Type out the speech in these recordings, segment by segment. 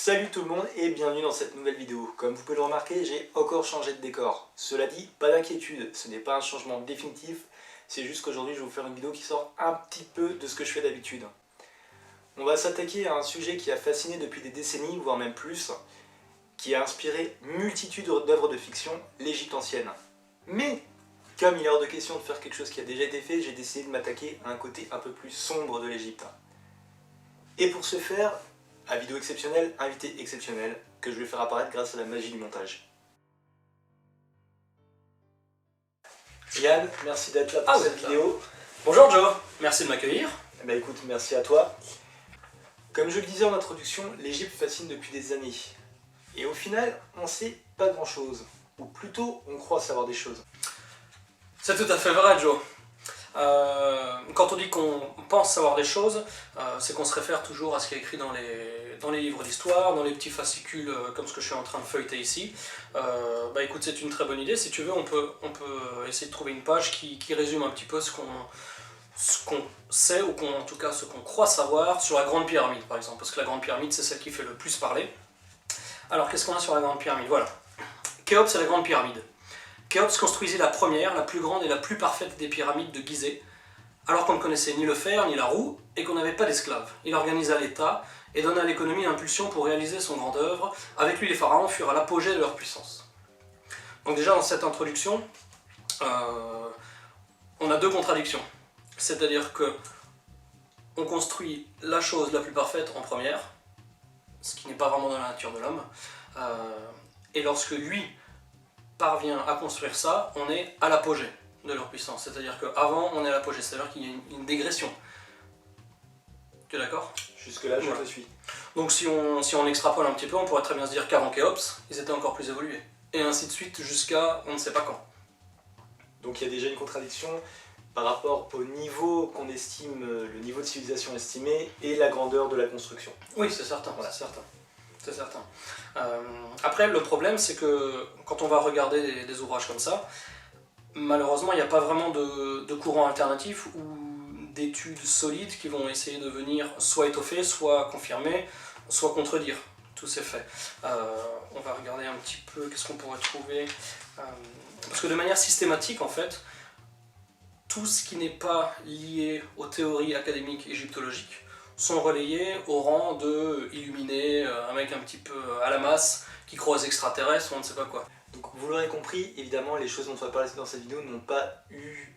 Salut tout le monde et bienvenue dans cette nouvelle vidéo. Comme vous pouvez le remarquer, j'ai encore changé de décor. Cela dit, pas d'inquiétude, ce n'est pas un changement définitif, c'est juste qu'aujourd'hui je vais vous faire une vidéo qui sort un petit peu de ce que je fais d'habitude. On va s'attaquer à un sujet qui a fasciné depuis des décennies, voire même plus, qui a inspiré multitude d'œuvres de fiction, l'Égypte ancienne. Mais, comme il est hors de question de faire quelque chose qui a déjà été fait, j'ai décidé de m'attaquer à un côté un peu plus sombre de l'Égypte. Et pour ce faire, à vidéo exceptionnelle, invité exceptionnel, que je vais faire apparaître grâce à la magie du montage. Yann, merci d'être là pour cette vidéo. Bonjour Joe, merci de m'accueillir. Bah écoute, merci à toi. Comme je le disais en introduction, l'Égypte fascine depuis des années. Et au final, on sait pas grand chose. Ou plutôt, on croit savoir des choses. C'est tout à fait vrai Joe. Quand on dit qu'on pense savoir des choses, c'est qu'on se réfère toujours à ce qui est écrit dans les livres d'histoire, dans les petits fascicules comme ce que je suis en train de feuilleter ici. Bah écoute, c'est une très bonne idée. Si tu veux, on peut essayer de trouver une page qui résume un petit peu ce qu'on sait, ou en tout cas ce qu'on croit savoir sur la Grande Pyramide, par exemple. Parce que la Grande Pyramide, c'est celle qui fait le plus parler. Alors, qu'est-ce qu'on a sur la Grande Pyramide? Voilà. Khéops et la Grande Pyramide. Khéops construisit la première, la plus grande et la plus parfaite des pyramides de Gizeh, alors qu'on ne connaissait ni le fer ni la roue et qu'on n'avait pas d'esclaves. Il organisa l'État et donna à l'économie l'impulsion pour réaliser son grande œuvre. Avec lui, les pharaons furent à l'apogée de leur puissance. Donc déjà, dans cette introduction, on a deux contradictions. C'est-à-dire que on construit la chose la plus parfaite en première, ce qui n'est pas vraiment dans la nature de l'homme, et lorsque lui parvient à construire ça, on est à l'apogée de leur puissance. C'est-à-dire qu'avant, on est à l'apogée, c'est-à-dire qu'il y a une dégression. Tu es d'accord? Jusque-là, je te suis. Donc si on extrapole un petit peu, on pourrait très bien se dire qu'avant Khéops, ils étaient encore plus évolués. Et ainsi de suite jusqu'à on ne sait pas quand. Donc il y a déjà une contradiction par rapport au niveau qu'on estime, le niveau de civilisation estimé et la grandeur de la construction. Oui, c'est certain, voilà. C'est certain. C'est certain. Après, le problème, c'est que quand on va regarder des ouvrages comme ça, malheureusement, il n'y a pas vraiment de courant alternatif ou d'études solides qui vont essayer de venir soit étoffer, soit confirmer, soit contredire tous ces faits. On va regarder un petit peu qu'est-ce qu'on pourrait trouver. Parce que de manière systématique, en fait, tout ce qui n'est pas lié aux théories académiques égyptologiques sont relayés au rang de illuminés, un mec un petit peu à la masse, qui croit aux extraterrestres ou on ne sait pas quoi. Donc vous l'aurez compris, évidemment les choses dont on va parler dans cette vidéo n'ont pas eu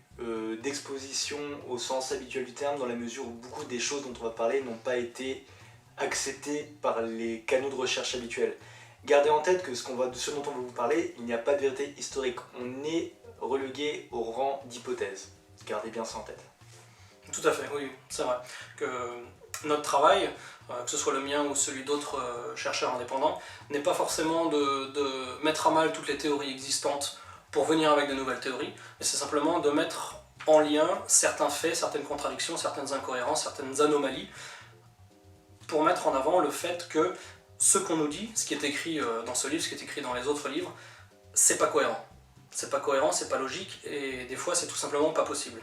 d'exposition au sens habituel du terme, dans la mesure où beaucoup des choses dont on va parler n'ont pas été acceptées par les canaux de recherche habituels. Gardez en tête que ce dont on va vous parler, il n'y a pas de vérité historique, on est relégué au rang d'hypothèse. Gardez bien ça en tête. Tout à fait, oui, c'est vrai. Que notre travail, que ce soit le mien ou celui d'autres chercheurs indépendants, n'est pas forcément de mettre à mal toutes les théories existantes pour venir avec de nouvelles théories, mais c'est simplement de mettre en lien certains faits, certaines contradictions, certaines incohérences, certaines anomalies, pour mettre en avant le fait que ce qu'on nous dit, ce qui est écrit dans ce livre, ce qui est écrit dans les autres livres, c'est pas cohérent. C'est pas cohérent, c'est pas logique, et des fois c'est tout simplement pas possible.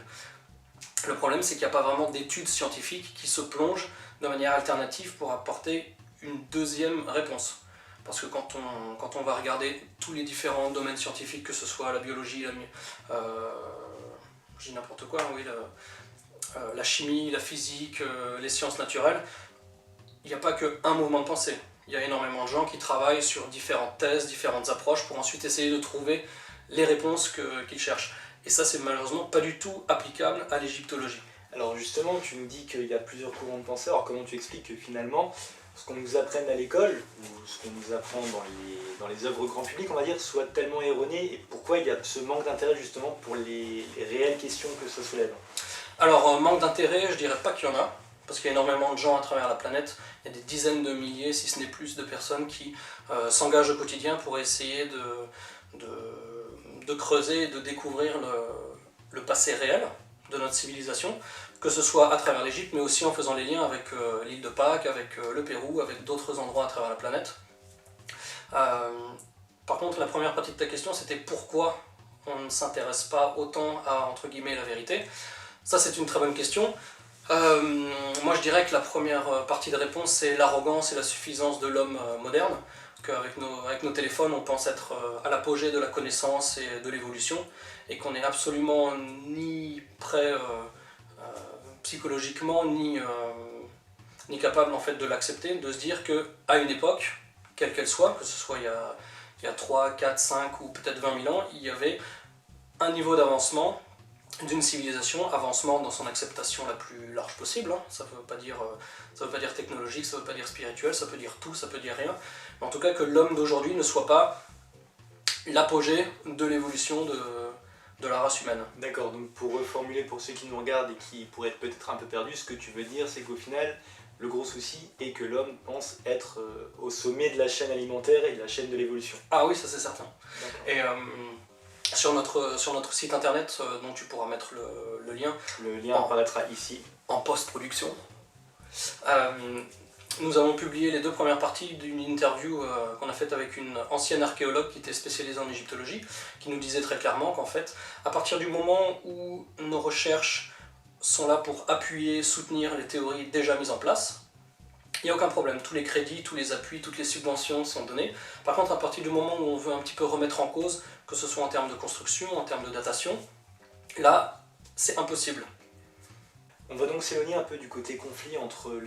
Le problème, c'est qu'il n'y a pas vraiment d'études scientifiques qui se plongent de manière alternative pour apporter une deuxième réponse. Parce que quand on va regarder tous les différents domaines scientifiques, que ce soit la biologie, je dis n'importe quoi, oui, la chimie, la physique, les sciences naturelles, il n'y a pas qu'un mouvement de pensée. Il y a énormément de gens qui travaillent sur différentes thèses, différentes approches, pour ensuite essayer de trouver les réponses qu'ils cherchent. Et ça, c'est malheureusement pas du tout applicable à l'égyptologie. Alors justement, tu nous dis qu'il y a plusieurs courants de pensée, alors comment tu expliques que finalement, ce qu'on nous apprenne à l'école, ou ce qu'on nous apprend dans les œuvres grand public, on va dire, soit tellement erroné, et pourquoi il y a ce manque d'intérêt justement pour les réelles questions que ça soulève? Alors, manque d'intérêt, je dirais pas qu'il y en a, parce qu'il y a énormément de gens à travers la planète, il y a des dizaines de milliers, si ce n'est plus, de personnes qui s'engagent au quotidien pour essayer de creuser, de découvrir le passé réel de notre civilisation, que ce soit à travers l'Égypte, mais aussi en faisant les liens avec l'île de Pâques, avec le Pérou, avec d'autres endroits à travers la planète. Par contre, la première partie de ta question, c'était pourquoi on ne s'intéresse pas autant à, entre guillemets, la vérité. Ça, c'est une très bonne question. Moi je dirais que la première partie de réponse c'est l'arrogance et la suffisance de l'homme moderne, qu'avec avec nos téléphones on pense être à l'apogée de la connaissance et de l'évolution, et qu'on n'est absolument ni prêt psychologiquement ni capable en fait de l'accepter, de se dire qu'à une époque, quelle qu'elle soit, que ce soit il y a 3, 4, 5 ou peut-être 20 000 ans, il y avait un niveau d'avancement d'une civilisation, avancement dans son acceptation la plus large possible, hein. Ça veut pas dire technologique, ça veut pas dire spirituel, ça peut dire tout, ça peut dire rien, mais en tout cas que l'homme d'aujourd'hui ne soit pas l'apogée de l'évolution de la race humaine. D'accord, donc pour reformuler pour ceux qui nous regardent et qui pourraient être peut-être un peu perdus, ce que tu veux dire c'est qu'au final, le gros souci est que l'homme pense être au sommet de la chaîne alimentaire et de la chaîne de l'évolution. Ah oui, ça c'est certain. D'accord. Et sur notre site internet, dont tu pourras mettre le lien. Le lien apparaîtra ici. En post-production. Nous avons publié les 2 premières parties d'une interview qu'on a faite avec une ancienne archéologue qui était spécialisée en égyptologie, qui nous disait très clairement qu'en fait, à partir du moment où nos recherches sont là pour appuyer, soutenir les théories déjà mises en place, il n'y a aucun problème, tous les crédits, tous les appuis, toutes les subventions sont donnés. Par contre, à partir du moment où on veut un petit peu remettre en cause, que ce soit en termes de construction, en termes de datation, là, c'est impossible. On va donc s'éloigner un peu du côté conflit entre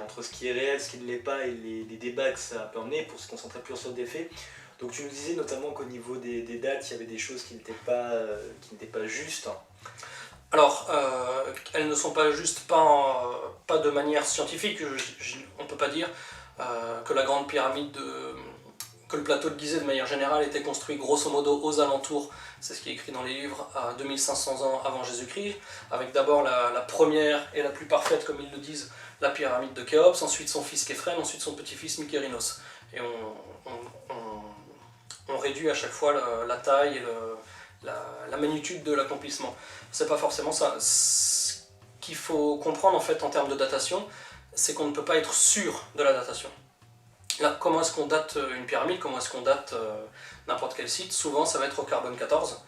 entre ce qui est réel, ce qui ne l'est pas et les débats que ça peut emmener pour se concentrer plus sur des faits. Donc tu nous disais notamment qu'au niveau des dates, il y avait des choses qui n'étaient pas justes. Alors, elles ne sont pas justes, pas de manière scientifique. On ne peut pas dire que la grande pyramide, que le plateau de Gizeh de manière générale était construit grosso modo aux alentours, c'est ce qui est écrit dans les livres, à 2500 ans avant Jésus-Christ, avec d'abord la première et la plus parfaite, comme ils le disent, la pyramide de Khéops, ensuite son fils Képhren, ensuite son petit-fils Mykérinos. Et on réduit à chaque fois la taille et la magnitude de l'accomplissement. C'est pas forcément ça. Ce qu'il faut comprendre en fait en termes de datation, c'est qu'on ne peut pas être sûr de la datation. Là, comment est-ce qu'on date une pyramide, comment est-ce qu'on date n'importe quel site? Souvent ça va être au carbone 14.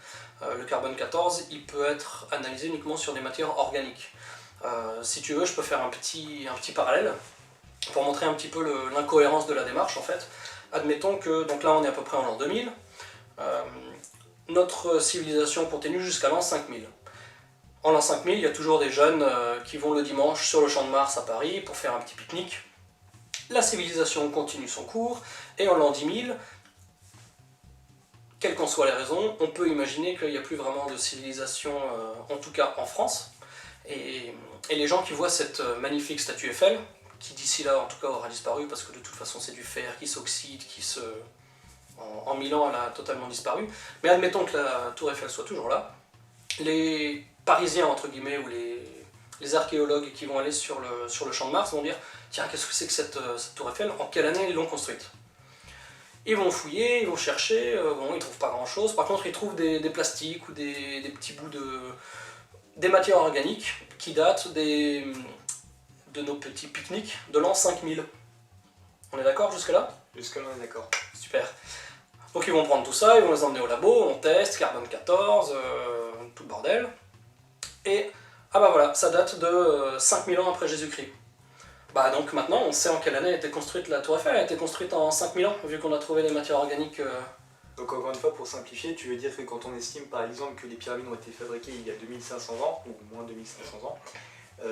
Le carbone 14, il peut être analysé uniquement sur des matières organiques. Si tu veux, je peux faire un petit parallèle pour montrer un petit peu l'incohérence de la démarche en fait. Admettons que, donc là on est à peu près en l'an 2000, notre civilisation continue jusqu'à l'an 5000. En l'an 5000, il y a toujours des jeunes qui vont le dimanche sur le champ de Mars à Paris pour faire un petit pique-nique. La civilisation continue son cours, et en l'an 10 000, quelles qu'en soient les raisons, on peut imaginer qu'il n'y a plus vraiment de civilisation, en tout cas en France. Et les gens qui voient cette magnifique statue Eiffel, qui d'ici là en tout cas aura disparu, parce que de toute façon c'est du fer qui s'oxyde, en 1000 ans elle a totalement disparu, mais admettons que la tour Eiffel soit toujours là, les Parisiens entre guillemets, ou les archéologues qui vont aller sur le champ de Mars vont dire « Tiens, qu'est-ce que c'est que cette tour Eiffel? En quelle année ils l'ont construite ?» Ils vont fouiller, ils vont chercher, bon, ils trouvent pas grand chose. Par contre, ils trouvent des plastiques ou des petits bouts des matières organiques qui datent de nos petits pique-niques de l'an 5000. On est d'accord jusque-là? Jusque-là, on est d'accord. Super. Donc ils vont prendre tout ça, ils vont les emmener au labo, on teste, carbone 14, tout le bordel. Et, ah bah voilà, ça date de 5000 ans après Jésus-Christ. Bah donc maintenant, on sait en quelle année a été construite la tour Eiffel. Elle a été construite en 5000 ans, vu qu'on a trouvé des matières organiques. Donc encore une fois, pour simplifier, tu veux dire que quand on estime par exemple que les pyramides ont été fabriquées il y a 2500 ans, ou moins 2500 ans,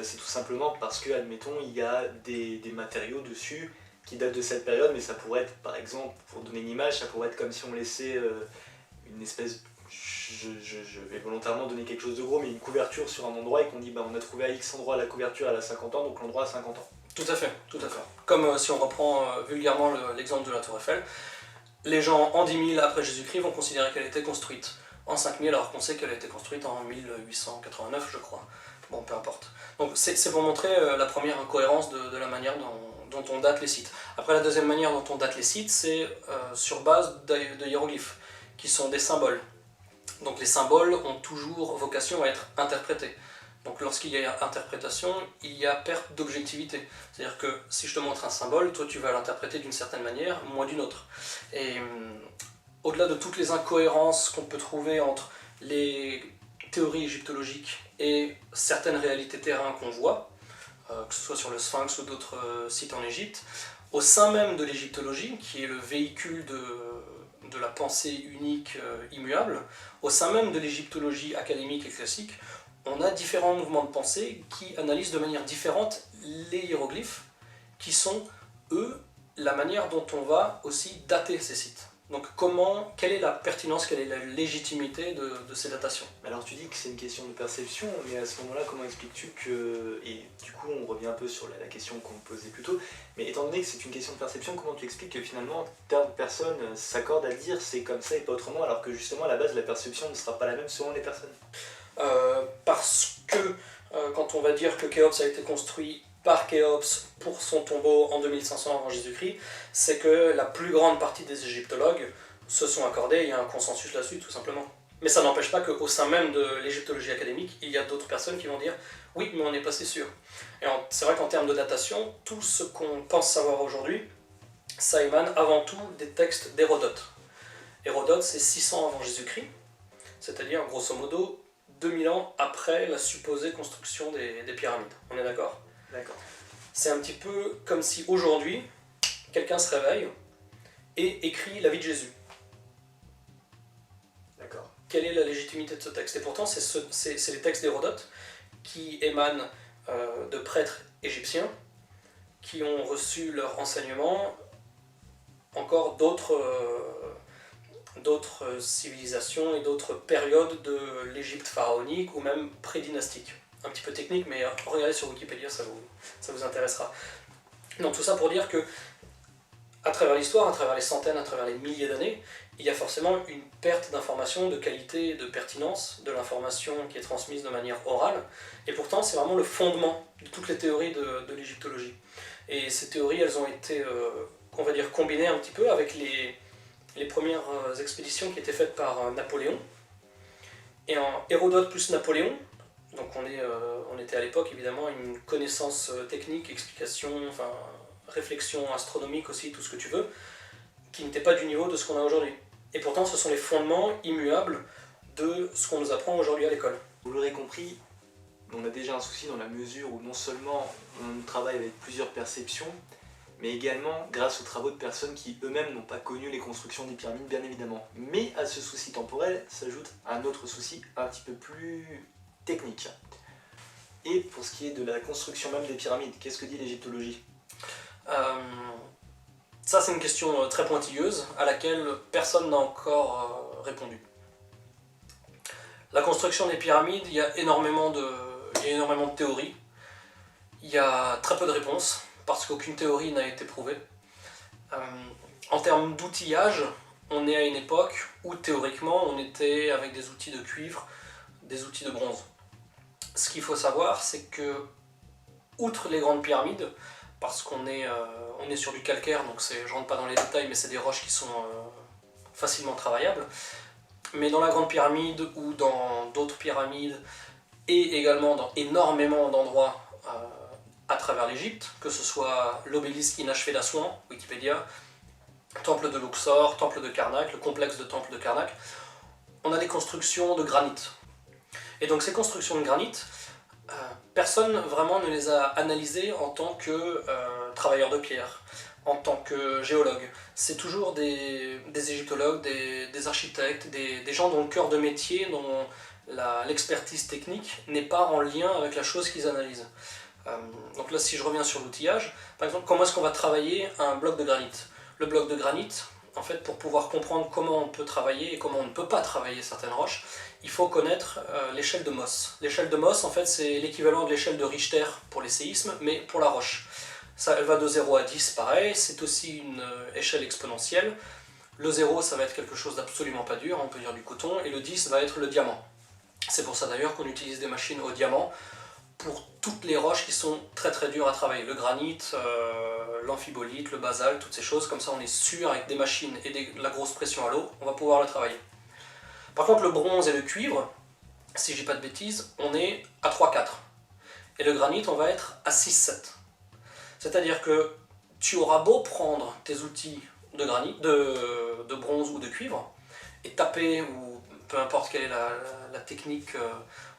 c'est tout simplement parce que, admettons, il y a des matériaux dessus qui datent de cette période, mais ça pourrait être, par exemple, pour donner une image, ça pourrait être comme si on laissait une espèce, je vais volontairement donner quelque chose de gros, mais une couverture sur un endroit et qu'on dit bah, on a trouvé à X endroit la couverture elle a 50 ans, donc l'endroit a 50 ans. Tout à fait, tout à fait. Comme si on reprend vulgairement l'exemple de la tour Eiffel, les gens en 10 000 après Jésus-Christ vont considérer qu'elle a été construite en 5000 alors qu'on sait qu'elle a été construite en 1889 je crois. Bon, peu importe. Donc c'est pour montrer la première incohérence de la manière dont on date les sites. Après, la deuxième manière dont on date les sites, c'est sur base de hiéroglyphes, qui sont des symboles. Donc les symboles ont toujours vocation à être interprétés. Donc lorsqu'il y a interprétation, il y a perte d'objectivité. C'est-à-dire que si je te montre un symbole, toi tu vas l'interpréter d'une certaine manière, moi d'une autre. Et au-delà de toutes les incohérences qu'on peut trouver entre les théories égyptologiques et certaines réalités terrain qu'on voit, que ce soit sur le Sphinx ou d'autres sites en Égypte, au sein même de l'égyptologie, qui est le véhicule de la pensée unique immuable, au sein même de l'égyptologie académique et classique, on a différents mouvements de pensée qui analysent de manière différente les hiéroglyphes, qui sont, eux, la manière dont on va aussi dater ces sites. Donc quelle est la pertinence, quelle est la légitimité de ces datations? Alors tu dis que c'est une question de perception, mais à ce moment-là, comment expliques-tu que... Et du coup, on revient un peu sur la question qu'on posait plus tôt, mais étant donné que c'est une question de perception, comment tu expliques que finalement, tant de personnes s'accordent à dire c'est comme ça et pas autrement, alors que justement, à la base, la perception ne sera pas la même selon les personnes? Parce que quand on va dire que Khéops a été construit par Khéops pour son tombeau en 2500 avant Jésus-Christ, c'est que la plus grande partie des égyptologues se sont accordés, il y a un consensus là-dessus tout simplement. Mais ça n'empêche pas qu'au sein même de l'égyptologie académique, il y a d'autres personnes qui vont dire « oui, mais on n'est pas si sûr ». Et c'est vrai qu'en termes de datation, tout ce qu'on pense savoir aujourd'hui, ça émane avant tout des textes d'Hérodote. Hérodote, c'est 600 avant Jésus-Christ, c'est-à-dire grosso modo 2000 ans après la supposée construction des pyramides. On est d'accord? D'accord. C'est un petit peu comme si aujourd'hui, quelqu'un se réveille et écrit la vie de Jésus. D'accord. Quelle est la légitimité de ce texte? Et pourtant, c'est les textes d'Hérodote qui émanent de prêtres égyptiens qui ont reçu leur enseignement encore d'autres civilisations et d'autres périodes de l'Égypte pharaonique ou même pré-dynastique. Un petit peu technique, mais regardez sur Wikipédia, ça vous intéressera. Donc tout ça pour dire que, à travers l'histoire, à travers les centaines, à travers les milliers d'années, il y a forcément une perte d'information, de qualité et de pertinence de l'information qui est transmise de manière orale, et pourtant c'est vraiment le fondement de toutes les théories de l'égyptologie. Et ces théories, elles ont été, on va dire, combinées un petit peu avec les premières expéditions qui étaient faites par Napoléon. Et en Hérodote plus Napoléon, donc on était à l'époque évidemment une connaissance technique, explication, enfin réflexion astronomique aussi, tout ce que tu veux, qui n'était pas du niveau de ce qu'on a aujourd'hui. Et pourtant ce sont les fondements immuables de ce qu'on nous apprend aujourd'hui à l'école. Vous l'aurez compris, on a déjà un souci dans la mesure où non seulement on travaille avec plusieurs perceptions, mais également grâce aux travaux de personnes qui eux-mêmes n'ont pas connu les constructions des pyramides, bien évidemment. Mais à ce souci temporel s'ajoute un autre souci un petit peu plus technique. Et pour ce qui est de la construction même des pyramides, qu'est-ce que dit l'égyptologie? Ça c'est une question très pointilleuse à laquelle personne n'a encore répondu. La construction des pyramides, il y a énormément de théories, il y a très peu de réponses, parce qu'aucune théorie n'a été prouvée. En termes d'outillage, on est à une époque où théoriquement on était avec des outils de cuivre, des outils de bronze. Ce qu'il faut savoir, c'est que, outre les grandes pyramides, parce qu'on est sur du calcaire, donc je ne rentre pas dans les détails, mais c'est des roches qui sont facilement travaillables, mais dans la grande pyramide ou dans d'autres pyramides, et également dans énormément d'endroits à travers l'Égypte, que ce soit l'obélisque inachevé d'Assouan, Wikipédia, temple de Luxor, temple de Karnak, le complexe de temple de Karnak, on a des constructions de granit. Et donc ces constructions de granit, personne vraiment ne les a analysées en tant que travailleurs de pierre, en tant que géologue. C'est toujours des égyptologues, des architectes, des gens dont le cœur de métier, dont l'expertise technique n'est pas en lien avec la chose qu'ils analysent. Donc là, si je reviens sur l'outillage, par exemple, comment est-ce qu'on va travailler un bloc de granit? Le bloc de granit, en fait, pour pouvoir comprendre comment on peut travailler et comment on ne peut pas travailler certaines roches, il faut connaître l'échelle de Mohs. L'échelle de Mohs, en fait, c'est l'équivalent de l'échelle de Richter pour les séismes, mais pour la roche. Ça, elle va de 0 à 10, pareil, c'est aussi une échelle exponentielle. Le 0, ça va être quelque chose d'absolument pas dur, on peut dire du coton, et le 10 va être le diamant. C'est pour ça d'ailleurs qu'on utilise des machines au diamant pour toutes les roches qui sont très très dures à travailler. Le granit, l'amphibolite, le basalte, toutes ces choses, comme ça on est sûr, avec des machines et de la grosse pression à l'eau, on va pouvoir le travailler. Par contre, le bronze et le cuivre, si je dis pas de bêtises, on est à 3-4. Et le granit, on va être à 6-7. C'est-à-dire que tu auras beau prendre tes outils de granit, de bronze ou de cuivre, et taper ou peu importe quelle est la technique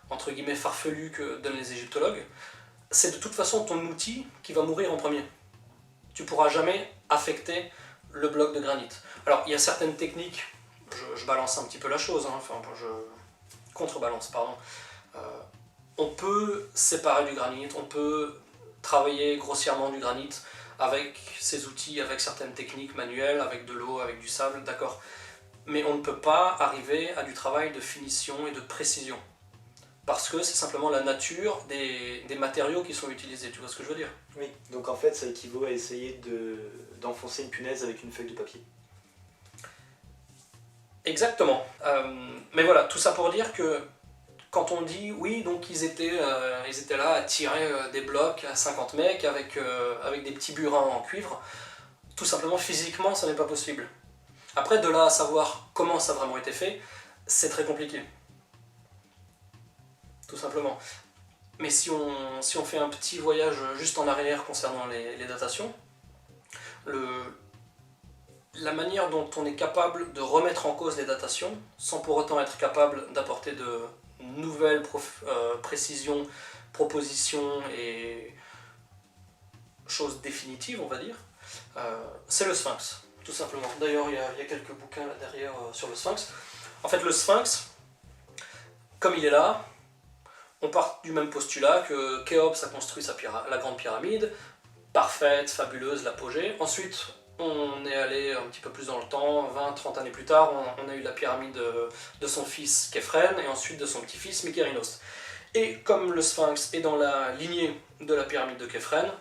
entre guillemets farfelue que donnent les égyptologues, c'est de toute façon ton outil qui va mourir en premier. Tu ne pourras jamais affecter le bloc de granit. Alors il y a certaines techniques, je balance un petit peu la chose, hein, enfin je contrebalance, pardon. On peut séparer du granit, on peut travailler grossièrement du granit avec ces outils, avec certaines techniques manuelles, avec de l'eau, avec du sable, d'accord. Mais on ne peut pas arriver à du travail de finition et de précision. Parce que c'est simplement la nature des matériaux qui sont utilisés, tu vois ce que je veux dire? Oui, donc en fait ça équivaut à essayer d'enfoncer une punaise avec une feuille de papier. Exactement. Mais voilà, tout ça pour dire que quand on dit oui, donc ils étaient là à tirer des blocs à 50 mecs avec des petits burins en cuivre, tout simplement physiquement ça n'est pas possible. Après, de là à savoir comment ça a vraiment été fait, c'est très compliqué. Tout simplement. Mais si on fait un petit voyage juste en arrière concernant les datations, la manière dont on est capable de remettre en cause les datations, sans pour autant être capable d'apporter de nouvelles précisions, propositions et choses définitives, on va dire, c'est le Sphinx, tout simplement. D'ailleurs, il y a quelques bouquins là derrière sur le Sphinx. En fait, le Sphinx, comme il est là, on part du même postulat que Khéops a construit la grande pyramide, parfaite, fabuleuse, l'apogée. Ensuite, on est allé un petit peu plus dans le temps, 20-30 années plus tard, on a eu la pyramide de son fils Képhren et ensuite de son petit-fils Mykérinos. Et comme le Sphinx est dans la lignée de la pyramide de Képhren,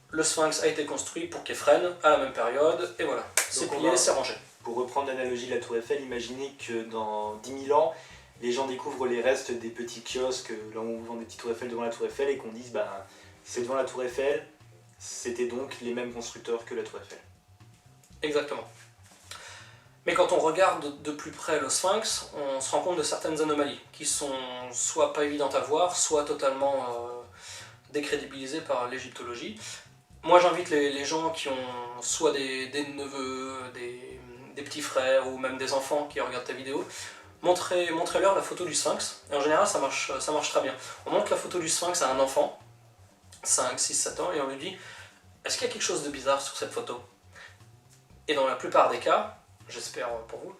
le Sphinx a été construit pour Képhren à la même période, et voilà, c'est plié, c'est rangé. Pour reprendre l'analogie de la Tour Eiffel, imaginez que dans 10 000 ans, les gens découvrent les restes des petits kiosques, là où on vend des petites Tours Eiffel devant la Tour Eiffel, et qu'on dise, bah, c'est devant la Tour Eiffel, c'était donc les mêmes constructeurs que la Tour Eiffel. Exactement. Mais quand on regarde de plus près le Sphinx, on se rend compte de certaines anomalies qui sont soit pas évidentes à voir, soit totalement décrédibilisées par l'égyptologie. Moi j'invite les gens qui ont soit des neveux, des petits frères ou même des enfants qui regardent ta vidéo, montrez-leur la photo du Sphinx. Et en général ça marche très bien. On montre la photo du Sphinx à un enfant, 5, 6, 7 ans, et on lui dit « Est-ce qu'il y a quelque chose de bizarre sur cette photo ?» Et dans la plupart des cas, j'espère pour vous,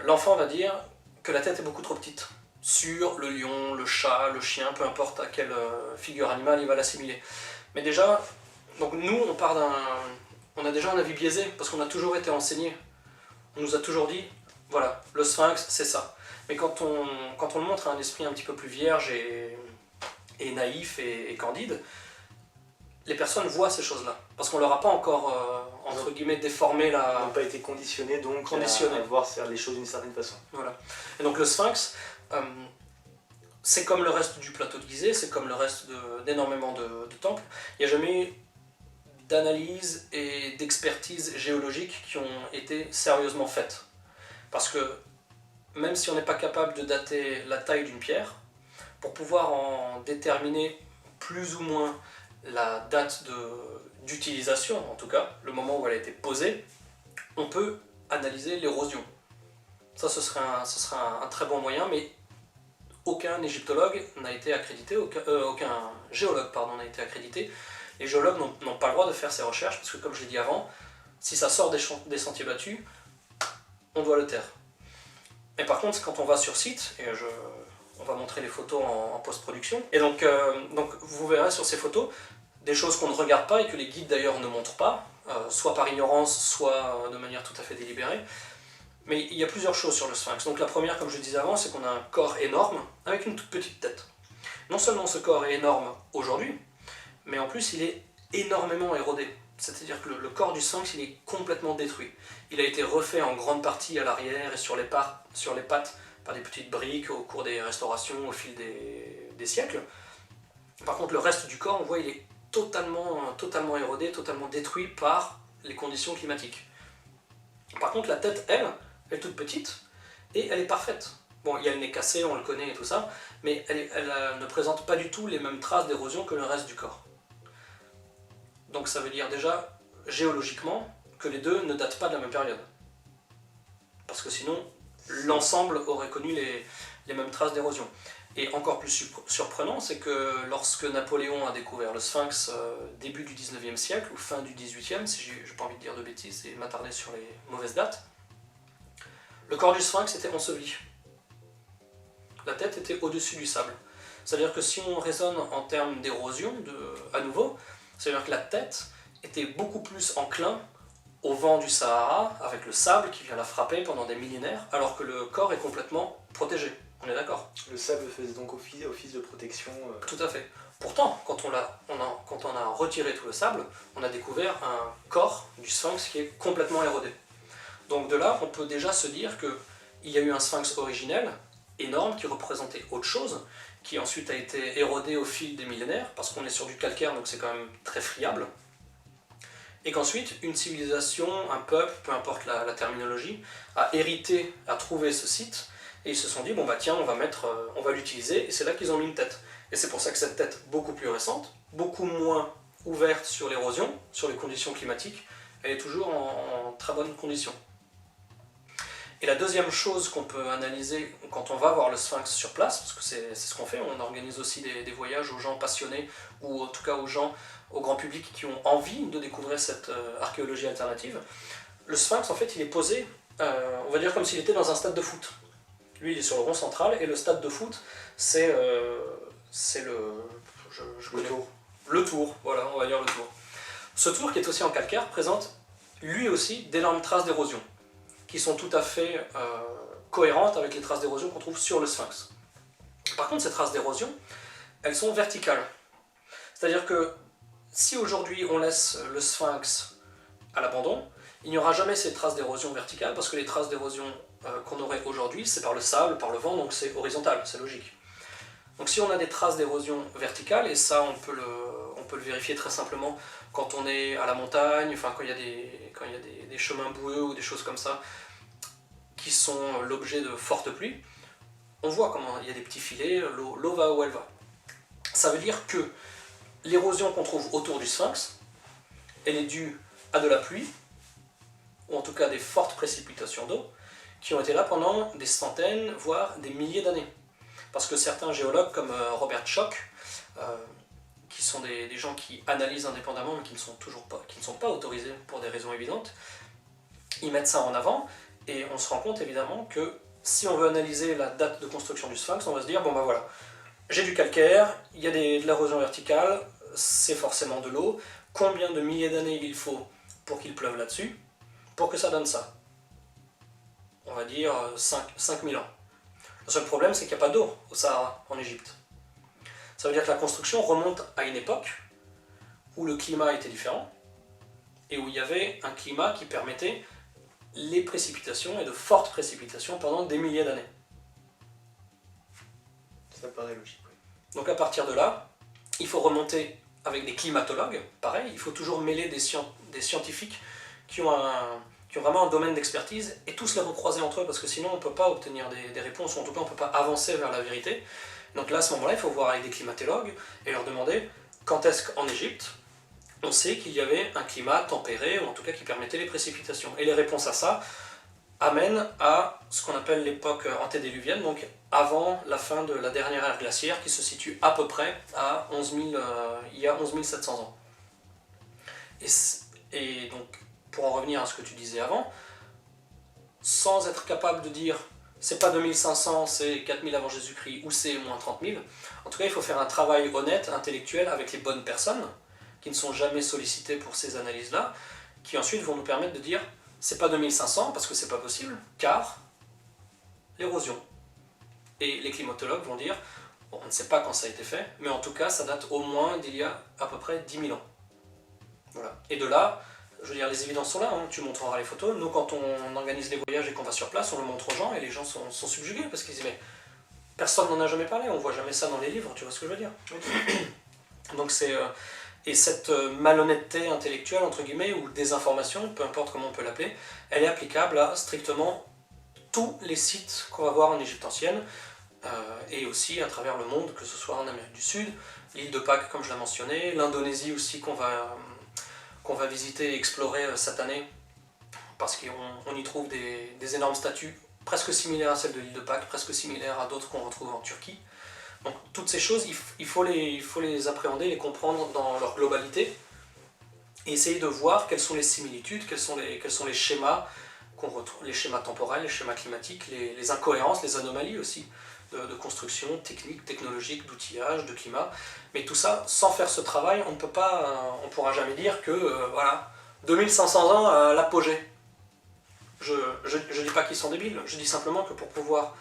l'enfant va dire que la tête est beaucoup trop petite sur le lion, le chat, le chien, peu importe à quelle figure animale il va l'assimiler. Mais déjà, donc nous on a déjà un avis biaisé parce qu'on a toujours été enseigné. On nous a toujours dit, voilà, le Sphinx c'est ça. Mais quand on le montre à un esprit un petit peu plus vierge et naïf et candide, les personnes voient ces choses-là. Parce qu'on leur a pas encore, entre guillemets, déformé la... Ils n'ont pas été conditionnés donc à voir faire les choses d'une certaine façon. Voilà. Et donc le Sphinx, c'est comme le reste du plateau de Gizeh, c'est comme le reste d'énormément de temples. Il n'y a jamais eu d'analyse et d'expertise géologique qui ont été sérieusement faites. Parce que même si on n'est pas capable de dater la taille d'une pierre, pour pouvoir en déterminer plus ou moins la date d'utilisation, en tout cas, le moment où elle a été posée, on peut analyser l'érosion. Ça, ce serait un très bon moyen, mais aucun égyptologue n'a été accrédité, aucun géologue n'a été accrédité. Les géologues n'ont pas le droit de faire ces recherches, parce que comme je l'ai dit avant, si ça sort des sentiers battus, on doit le taire. Mais par contre, quand on va sur site, et on va montrer les photos en post-production, et donc vous verrez sur ces photos des choses qu'on ne regarde pas et que les guides d'ailleurs ne montrent pas, soit par ignorance, soit de manière tout à fait délibérée. Mais il y a plusieurs choses sur le Sphinx. Donc la première, comme je disais avant, c'est qu'on a un corps énorme avec une toute petite tête. Non seulement ce corps est énorme aujourd'hui, mais en plus il est énormément érodé. C'est-à-dire que le corps du Sphinx il est complètement détruit. Il a été refait en grande partie à l'arrière et sur les pattes par des petites briques au cours des restaurations au fil des siècles. Par contre le reste du corps, on voit, il est totalement érodé, totalement détruit par les conditions climatiques. Par contre la tête, elle est toute petite et elle est parfaite. Bon, il y a le nez cassé, on le connaît et tout ça, mais elle ne présente pas du tout les mêmes traces d'érosion que le reste du corps. Donc ça veut dire déjà, géologiquement, que les deux ne datent pas de la même période. Parce que sinon, l'ensemble aurait connu les mêmes traces d'érosion. Et encore plus surprenant, c'est que lorsque Napoléon a découvert le Sphinx début du 19e siècle, ou fin du 18e, si j'ai pas envie de dire de bêtises et m'attarder sur les mauvaises dates, le corps du Sphinx était enseveli. La tête était au-dessus du sable. C'est-à-dire que si on raisonne en termes d'érosion, à nouveau, c'est-à-dire que la tête était beaucoup plus enclin au vent du Sahara, avec le sable qui vient la frapper pendant des millénaires, alors que le corps est complètement protégé. On est d'accord? Le sable faisait donc office de protection. Tout à fait. Pourtant, quand on a retiré tout le sable, on a découvert un corps du Sphinx qui est complètement érodé. Donc de là, on peut déjà se dire qu'il y a eu un Sphinx originel, énorme, qui représentait autre chose, qui ensuite a été érodé au fil des millénaires, parce qu'on est sur du calcaire, donc c'est quand même très friable. Et qu'ensuite, une civilisation, un peuple, peu importe la terminologie, a hérité, a trouvé ce site, et ils se sont dit, bon bah tiens, on va l'utiliser, et c'est là qu'ils ont mis une tête. Et c'est pour ça que cette tête, beaucoup plus récente, beaucoup moins ouverte sur l'érosion, sur les conditions climatiques, elle est toujours en très bonne condition. Et la deuxième chose qu'on peut analyser quand on va voir le Sphinx sur place, parce que c'est ce qu'on fait, on organise aussi des voyages aux gens passionnés, ou en tout cas aux gens, au grand public qui ont envie de découvrir cette archéologie alternative. Le Sphinx, en fait, il est posé, on va dire comme s'il était dans un stade de foot. Lui, il est sur le rond central, et le stade de foot, c'est le tour. Le tour, voilà, on va dire le tour. Ce tour, qui est aussi en calcaire, présente lui aussi d'énormes traces d'érosion, qui sont tout à fait cohérentes avec les traces d'érosion qu'on trouve sur le Sphinx. Par contre, ces traces d'érosion, elles sont verticales. C'est-à-dire que si aujourd'hui on laisse le Sphinx à l'abandon, il n'y aura jamais ces traces d'érosion verticales, parce que les traces d'érosion qu'on aurait aujourd'hui, c'est par le sable, par le vent, donc c'est horizontal, c'est logique. Donc si on a des traces d'érosion verticale, et ça on peut le vérifier très simplement quand on est à la montagne, enfin quand il y a des chemins boueux ou des choses comme ça, qui sont l'objet de fortes pluies, on voit comment il y a des petits filets, l'eau va où elle va. Ça veut dire que l'érosion qu'on trouve autour du Sphinx, elle est due à de la pluie, ou en tout cas des fortes précipitations d'eau, qui ont été là pendant des centaines, voire des milliers d'années. Parce que certains géologues, comme Robert Schoch, qui sont des gens qui analysent indépendamment, mais qui ne sont pas autorisés pour des raisons évidentes, ils mettent ça en avant, et on se rend compte évidemment que si on veut analyser la date de construction du Sphinx, on va se dire, bon ben voilà, j'ai du calcaire, il y a de l'érosion verticale, c'est forcément de l'eau, combien de milliers d'années il faut pour qu'il pleuve là-dessus, pour que ça donne ça? On va dire 5000 ans. Le seul problème, c'est qu'il n'y a pas d'eau au Sahara, en Égypte. Ça veut dire que la construction remonte à une époque où le climat était différent, et où il y avait un climat qui permettait les précipitations, et de fortes précipitations pendant des milliers d'années. Ça paraît logique, oui. Donc à partir de là, il faut remonter avec des climatologues, pareil, il faut toujours mêler des scientifiques qui ont vraiment un domaine d'expertise, et tous les recroiser entre eux, parce que sinon on ne peut pas obtenir des réponses, ou en tout cas on ne peut pas avancer vers la vérité. Donc là, à ce moment-là, il faut voir avec des climatologues, et leur demander quand est-ce qu'en Égypte, on sait qu'il y avait un climat tempéré, ou en tout cas qui permettait les précipitations. Et les réponses à ça amènent à ce qu'on appelle l'époque antédiluvienne, donc avant la fin de la dernière ère glaciaire, qui se situe à peu près à il y a 11 700 ans. Et donc, pour en revenir à ce que tu disais avant, sans être capable de dire c'est pas 2500, c'est 4000 avant Jésus-Christ, ou c'est moins 30 000, en tout cas il faut faire un travail honnête, intellectuel, avec les bonnes personnes, qui ne sont jamais sollicitées pour ces analyses-là, qui ensuite vont nous permettre de dire c'est pas 2500, parce que c'est pas possible, car l'érosion. Et les climatologues vont dire bon, on ne sait pas quand ça a été fait, mais en tout cas ça date au moins d'il y a à peu près 10 000 ans. Voilà. Et de là, je veux dire, les évidences sont là, hein. Tu montreras les photos. Nous, quand on organise des voyages et qu'on va sur place, on le montre aux gens, et les gens sont subjugués, parce qu'ils disent mais personne n'en a jamais parlé, on voit jamais ça dans les livres, tu vois ce que je veux dire? Donc c'est... et cette malhonnêteté intellectuelle, entre guillemets, ou désinformation, peu importe comment on peut l'appeler, elle est applicable à strictement tous les sites qu'on va voir en Égypte ancienne, et aussi à travers le monde, que ce soit en Amérique du Sud, l'île de Pâques comme je l'ai mentionné, l'Indonésie aussi qu'on va visiter et explorer cette année, parce qu'on y trouve des énormes statues presque similaires à celles de l'île de Pâques, presque similaires à d'autres qu'on retrouve en Turquie. Donc toutes ces choses, il faut les appréhender, les comprendre dans leur globalité, et essayer de voir quelles sont les similitudes, quels sont les schémas qu'on retrouve, les schémas temporels, les schémas climatiques, les incohérences, les anomalies aussi, de construction, technique, technologique, d'outillage, de climat. Mais tout ça, sans faire ce travail, on ne pourra jamais dire que, voilà, 2500 ans à l'apogée. Je ne dis pas qu'ils sont débiles, je dis simplement que pour pouvoir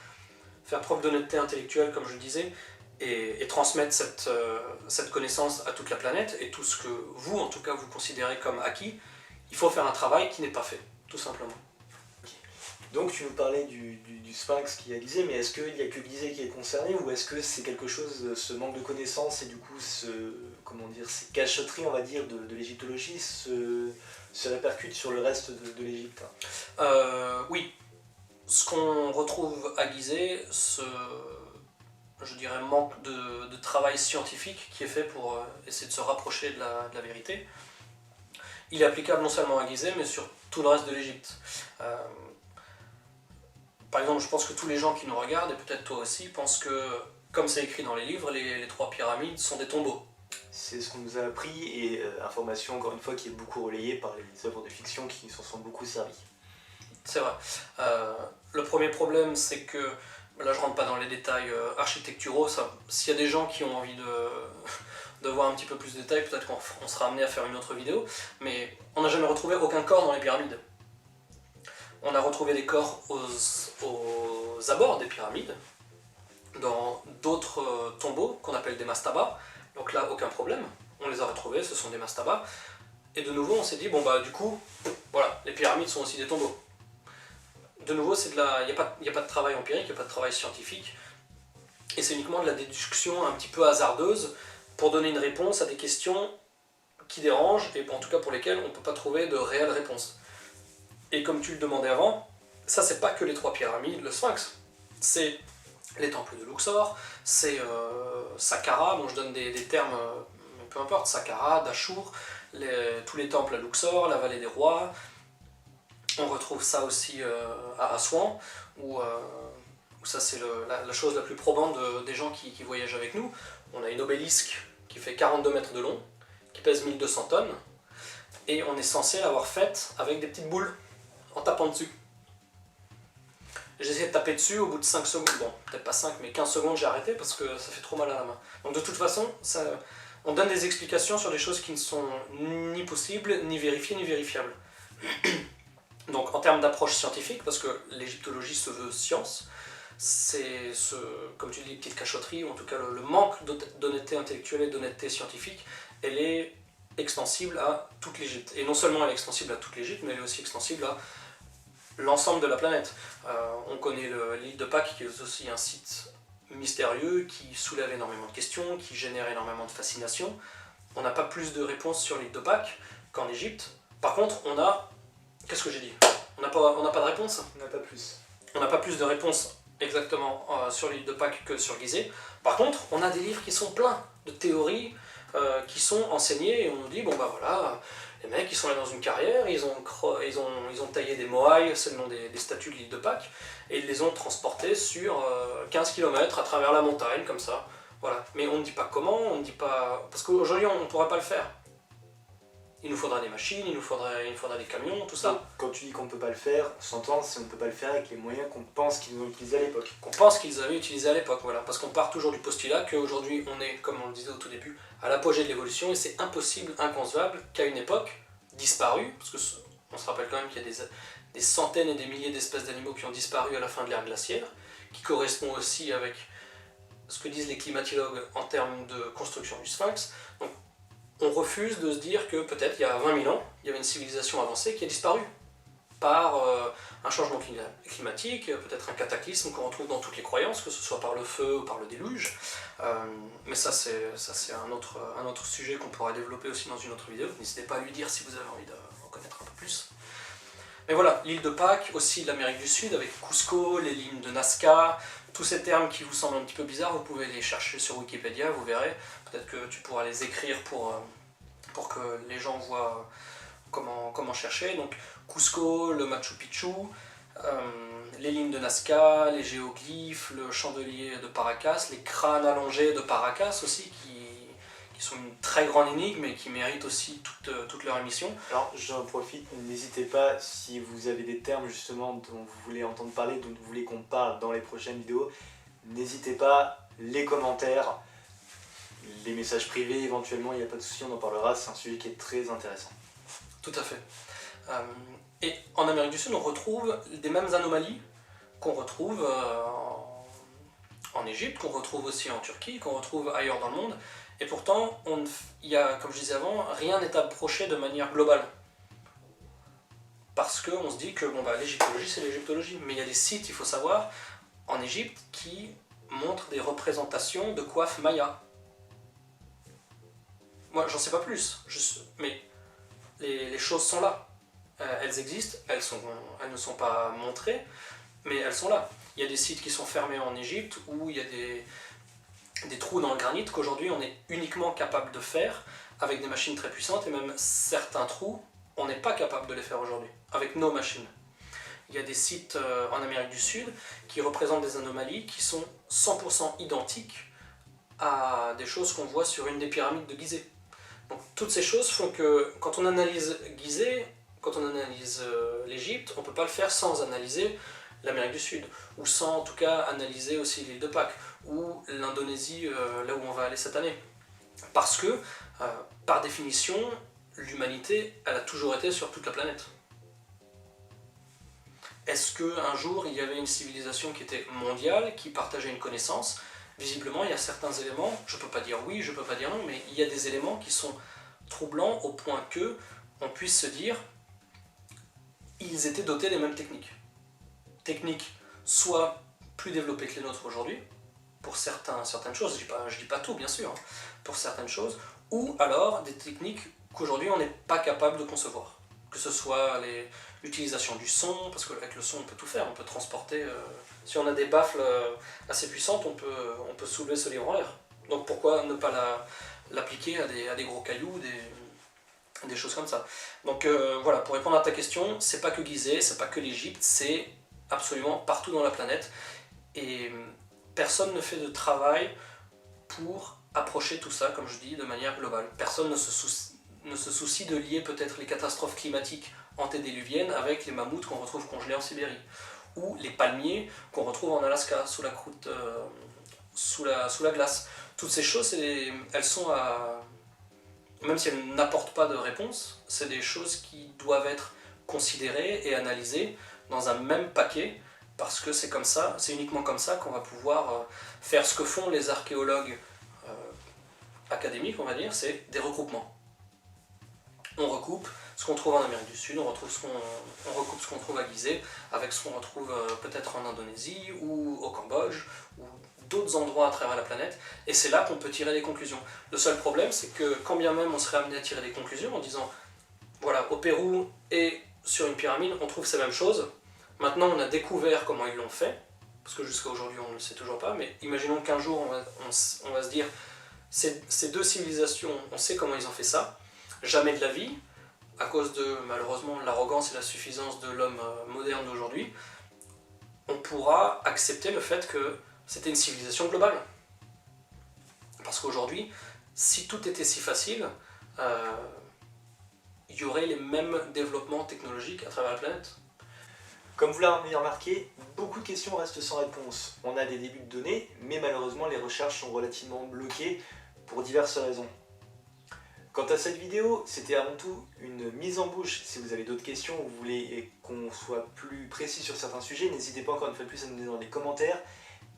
faire preuve d'honnêteté intellectuelle, comme je le disais, et transmettre cette connaissance à toute la planète, et tout ce que vous, en tout cas, vous considérez comme acquis, il faut faire un travail qui n'est pas fait, tout simplement. Donc tu nous parlais du sphinx qui a Gizeh, mais est-ce qu'il n'y a que Gizeh qui est concerné, ou est-ce que c'est quelque chose, ce manque de connaissances et du coup ces cachotteries, on va dire, de l'égyptologie se répercutent sur le reste de l'Égypte? Oui. Ce qu'on retrouve à Gizeh, je dirais, manque de travail scientifique qui est fait pour essayer de se rapprocher de la vérité, il est applicable non seulement à Gizeh, mais sur tout le reste de l'Égypte. Par exemple, je pense que tous les gens qui nous regardent, et peut-être toi aussi, pensent que, comme c'est écrit dans les livres, les 3 pyramides sont des tombeaux. C'est ce qu'on nous a appris, et information encore une fois qui est beaucoup relayée par les œuvres de fiction qui s'en sont beaucoup servies. C'est vrai. Le premier problème, c'est que, là je rentre pas dans les détails architecturaux, s'il y a des gens qui ont envie de voir un petit peu plus de détails, peut-être qu'on sera amené à faire une autre vidéo, mais on n'a jamais retrouvé aucun corps dans les pyramides. On a retrouvé des corps aux abords des pyramides, dans d'autres tombeaux qu'on appelle des mastabas, donc là aucun problème, on les a retrouvés, ce sont des mastabas, et de nouveau on s'est dit, bon bah du coup, voilà, les pyramides sont aussi des tombeaux. De nouveau, il n'y a pas de travail empirique, il n'y a pas de travail scientifique, et c'est uniquement de la déduction un petit peu hasardeuse pour donner une réponse à des questions qui dérangent, et en tout cas pour lesquelles on ne peut pas trouver de réelle réponse. Et comme tu le demandais avant, ça c'est pas que les 3 pyramides, le sphinx, c'est les temples de Luxor, c'est Saqqara, bon je donne des termes, peu importe, Saqqara, Dashur, tous les temples à Luxor, la vallée des rois. On retrouve ça aussi à Assouan, où ça c'est la chose la plus probante des gens qui voyagent avec nous. On a une obélisque qui fait 42 mètres de long, qui pèse 1200 tonnes, et on est censé l'avoir faite avec des petites boules, en tapant dessus. J'ai essayé de taper dessus, au bout de 5 secondes, bon, peut-être pas 5, mais 15 secondes, j'ai arrêté parce que ça fait trop mal à la main. Donc de toute façon, on donne des explications sur des choses qui ne sont ni possibles, ni vérifiées, ni vérifiables. Donc en termes d'approche scientifique, parce que l'égyptologie se veut science, c'est comme tu dis, petite cachotterie, ou en tout cas le manque d'honnêteté intellectuelle et d'honnêteté scientifique, elle est extensible à toute l'Égypte. Et non seulement elle est extensible à toute l'Égypte, mais elle est aussi extensible à l'ensemble de la planète. On connaît l'île de Pâques, qui est aussi un site mystérieux, qui soulève énormément de questions, qui génère énormément de fascination. On n'a pas plus de réponses sur l'île de Pâques qu'en Égypte. Par contre, on a... Qu'est-ce que j'ai dit? On n'a pas de réponse? On n'a pas plus. On n'a pas plus de réponses exactement sur l'île de Pâques que sur Gizeh. Par contre, on a des livres qui sont pleins de théories qui sont enseignées, et on nous dit, bon bah voilà, les mecs ils sont allés dans une carrière, ils ont taillé des moailles, c'est le nom des statues de l'île de Pâques, et ils les ont transportées sur 15 km à travers la montagne, comme ça. Voilà. Mais on ne dit pas comment, on ne dit pas... Parce qu'aujourd'hui on ne pourrait pas le faire. Il nous faudra des machines, il nous faudra des camions, tout ça. Donc, quand tu dis qu'on ne peut pas le faire, on s'entend si on ne peut pas le faire avec les moyens qu'on pense qu'ils ont utilisés à l'époque. Qu'on pense qu'ils avaient utilisé à l'époque, voilà. Parce qu'on part toujours du postulat qu'aujourd'hui on est, comme on le disait au tout début, à l'apogée de l'évolution, et c'est impossible, inconcevable qu'à une époque disparue, parce qu'on se rappelle quand même qu'il y a des centaines et des milliers d'espèces d'animaux qui ont disparu à la fin de l'ère glaciaire, qui correspond aussi avec ce que disent les climatologues en termes de construction du sphinx. Donc, on refuse de se dire que peut-être il y a 20 000 ans, il y avait une civilisation avancée qui a disparu par un changement climatique, peut-être un cataclysme qu'on retrouve dans toutes les croyances, que ce soit par le feu ou par le déluge. Mais ça c'est un autre sujet qu'on pourra développer aussi dans une autre vidéo. N'hésitez pas à lui dire si vous avez envie d'en connaître un peu plus. Mais voilà, l'île de Pâques, aussi l'Amérique du Sud, avec Cusco, les lignes de Nazca, tous ces termes qui vous semblent un petit peu bizarres, vous pouvez les chercher sur Wikipédia, vous verrez. Peut-être que tu pourras les écrire pour que les gens voient comment chercher. Donc Cusco, le Machu Picchu, les lignes de Nazca, les géoglyphes, le chandelier de Paracas, les crânes allongés de Paracas aussi, qui sont une très grande énigme et qui méritent aussi toute leur émission. Alors j'en profite, n'hésitez pas si vous avez des termes justement dont vous voulez entendre parler, dont vous voulez qu'on parle dans les prochaines vidéos, n'hésitez pas, les commentaires, les messages privés éventuellement, il n'y a pas de souci, on en parlera, c'est un sujet qui est très intéressant. Tout à fait. Et en Amérique du Sud, on retrouve des mêmes anomalies qu'on retrouve en Égypte, qu'on retrouve aussi en Turquie, qu'on retrouve ailleurs dans le monde. Et pourtant, il y a, comme je disais avant, rien n'est approché de manière globale. Parce qu'on se dit que bon, l'égyptologie, c'est l'égyptologie. Mais il y a des sites, il faut savoir, en Égypte, qui montrent des représentations de coiffes mayas. Moi, j'en sais pas plus, mais les choses sont là. Elles existent, elles ne sont pas montrées, mais elles sont là. Il y a des sites qui sont fermés en Égypte où il y a des trous dans le granit qu'aujourd'hui on est uniquement capable de faire avec des machines très puissantes, et même certains trous, on n'est pas capable de les faire aujourd'hui avec nos machines. Il y a des sites en Amérique du Sud qui représentent des anomalies qui sont 100% identiques à des choses qu'on voit sur une des pyramides de Gizeh. Donc, toutes ces choses font que quand on analyse Gizeh, quand on analyse l'Égypte, on ne peut pas le faire sans analyser l'Amérique du Sud, ou sans en tout cas analyser aussi l'île de Pâques, ou l'Indonésie, là où on va aller cette année. Parce que, par définition, l'humanité, elle a toujours été sur toute la planète. Est-ce qu'un jour, il y avait une civilisation qui était mondiale, qui partageait une connaissance ? Visiblement, il y a certains éléments, je ne peux pas dire oui, je ne peux pas dire non, mais il y a des éléments qui sont troublants au point que on puisse se dire ils étaient dotés des mêmes techniques. Techniques soit plus développées que les nôtres aujourd'hui, pour certaines choses, je dis pas tout bien sûr, hein, pour certaines choses, ou alors des techniques qu'aujourd'hui on n'est pas capable de concevoir. Que ce soit l'utilisation du son, parce qu'avec le son on peut tout faire, on peut transporter, si on a des baffles assez puissantes, on peut soulever ce livre en l'air. Donc pourquoi ne pas l'appliquer à des gros cailloux, des choses comme ça. Donc voilà, pour répondre à ta question, c'est pas que Gizeh, c'est pas que l'Égypte, c'est absolument partout dans la planète. Et personne ne fait de travail pour approcher tout ça, comme je dis, de manière globale. Personne ne se soucie de lier peut-être les catastrophes climatiques antédiluviennes avec les mammouths qu'on retrouve congelés en Sibérie, ou les palmiers qu'on retrouve en Alaska, sous la croûte, sous la glace. Toutes ces choses, elles sont à... Même si elles n'apportent pas de réponse, c'est des choses qui doivent être considérées et analysées dans un même paquet, parce que c'est comme ça, c'est uniquement comme ça qu'on va pouvoir faire ce que font les archéologues académiques, on va dire, c'est des regroupements. On recoupe ce qu'on trouve en Amérique du Sud, on recoupe ce qu'on trouve à Gizeh, avec ce qu'on retrouve peut-être en Indonésie ou au Cambodge, ou d'autres endroits à travers la planète, et c'est là qu'on peut tirer des conclusions. Le seul problème, c'est que quand bien même on serait amené à tirer des conclusions en disant, voilà, au Pérou et sur une pyramide, on trouve ces mêmes choses, maintenant on a découvert comment ils l'ont fait, parce que jusqu'à aujourd'hui on ne le sait toujours pas, mais imaginons qu'un jour on va se dire, ces deux civilisations, on sait comment ils ont fait ça, jamais de la vie, à cause de malheureusement l'arrogance et la suffisance de l'homme moderne d'aujourd'hui, on pourra accepter le fait que c'était une civilisation globale. Parce qu'aujourd'hui, si tout était si facile, il y aurait les mêmes développements technologiques à travers la planète. Comme vous l'avez remarqué, beaucoup de questions restent sans réponse. On a des débuts de données, mais malheureusement les recherches sont relativement bloquées pour diverses raisons. Quant à cette vidéo, c'était avant tout une mise en bouche. Si vous avez d'autres questions ou vous voulez qu'on soit plus précis sur certains sujets, n'hésitez pas encore une fois de plus à nous donner dans les commentaires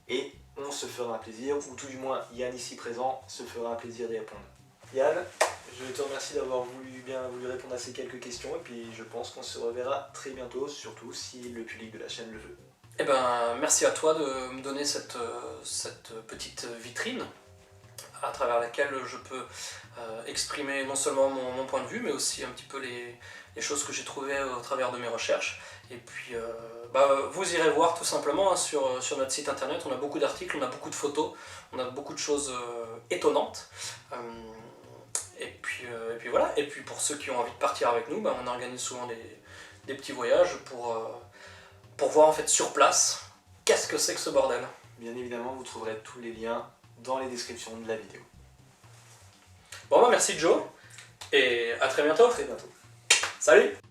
et on se fera un plaisir, ou tout du moins Yann ici présent se fera un plaisir d'y répondre. Yann, je te remercie d'avoir bien voulu répondre à ces quelques questions et puis je pense qu'on se reverra très bientôt, surtout si le public de la chaîne le veut. Eh ben, merci à toi de me donner cette petite vitrine à travers laquelle je peux exprimer non seulement mon point de vue, mais aussi un petit peu les choses que j'ai trouvées au travers de mes recherches. Et puis, vous irez voir tout simplement hein, sur notre site internet, on a beaucoup d'articles, on a beaucoup de photos, on a beaucoup de choses étonnantes. Et puis voilà, et puis pour ceux qui ont envie de partir avec nous, on organise souvent des petits voyages pour pour voir en fait sur place qu'est-ce que c'est que ce bordel. Bien évidemment, vous trouverez tous les liens dans les descriptions de la vidéo. Bon bah merci Joe, et à très bientôt. À très bientôt. Salut!